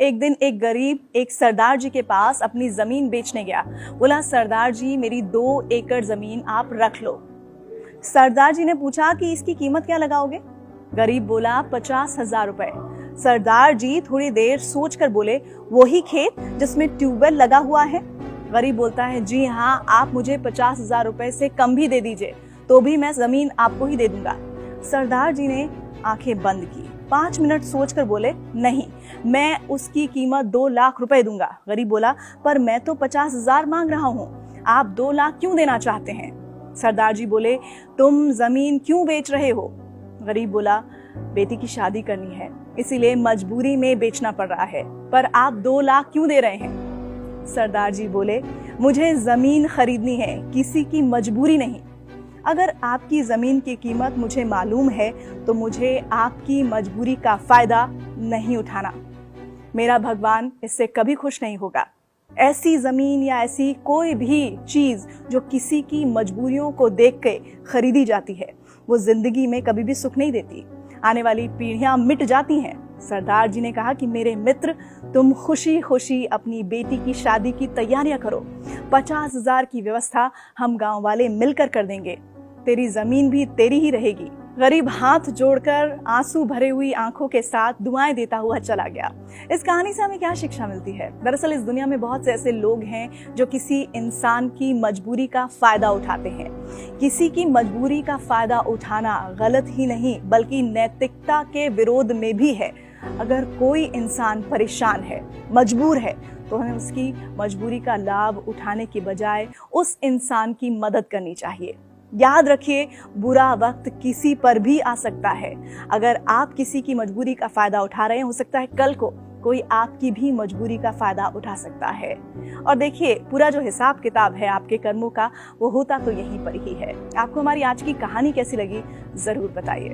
एक दिन एक गरीब एक सरदार जी के पास अपनी जमीन बेचने गया। बोला, सरदार जी मेरी 2 एकड़ जमीन आप रख लो। सरदार जी ने पूछा कि इसकी कीमत क्या लगाओगे? गरीब बोला 50,000 रुपए। सरदार जी थोड़ी देर सोचकर बोले, वही खेत जिसमें ट्यूबवेल लगा हुआ है? गरीब बोलता है, जी हाँ, आप मुझे 50,000 रुपए से कम भी दे दीजिए तो भी मैं जमीन आपको ही दे दूंगा। सरदार जी ने आंखें बंद की, 5 मिनट सोचकर बोले, नहीं, मैं उसकी कीमत 2 लाख रुपए दूंगा। गरीब बोला, पर मैं तो 50,000 मांग रहा हूँ, आप 2 लाख क्यों देना चाहते हैं? सरदार जी बोले, तुम जमीन क्यों बेच रहे हो? गरीब बोला, बेटी की शादी करनी है, इसीलिए मजबूरी में बेचना पड़ रहा है, पर आप 2 लाख क्यों दे रहे हैं? सरदार जी बोले, मुझे जमीन खरीदनी है, किसी की मजबूरी नहीं। अगर आपकी जमीन की कीमत मुझे मालूम है तो मुझे आपकी मजबूरी का फायदा नहीं उठाना। मेरा भगवान इससे कभी खुश नहीं होगा। ऐसी जमीन या ऐसी कोई भी चीज जो किसी की मजबूरियों को देख के खरीदी जाती है, वो जिंदगी में कभी भी सुख नहीं देती। आने वाली पीढ़ियां मिट जाती हैं। सरदार जी ने कहा कि मेरे मित्र, तुम खुशी खुशी अपनी बेटी की शादी की तैयारियां करो। 50,000 की व्यवस्था हम गांव वाले मिलकर कर देंगे। तेरी जमीन भी तेरी ही रहेगी। गरीब हाथ जोड़कर आंसू भरे हुई आंखों के साथ दुआएं देता हुआ चला गया। इस कहानी से हमें क्या शिक्षा मिलती है? दरअसल इस दुनिया में बहुत से ऐसे लोग हैं जो किसी इंसान की मजबूरी का फायदा उठाते हैं। किसी की मजबूरी का फायदा उठाना गलत ही नहीं बल्कि नैतिकता के विरोध में भी है। अगर कोई इंसान परेशान है, मजबूर है, तो हमें उसकी मजबूरी का लाभ उठाने के बजाय उस इंसान की मदद करनी चाहिए। याद रखिए, बुरा वक्त किसी पर भी आ सकता है। अगर आप किसी की मजबूरी का फायदा उठा रहे हैं, हो सकता है कल को कोई आपकी भी मजबूरी का फायदा उठा सकता है। और देखिए, पूरा जो हिसाब किताब है आपके कर्मों का, वो होता तो यहीं पर ही है। आपको हमारी आज की कहानी कैसी लगी, जरूर बताइए।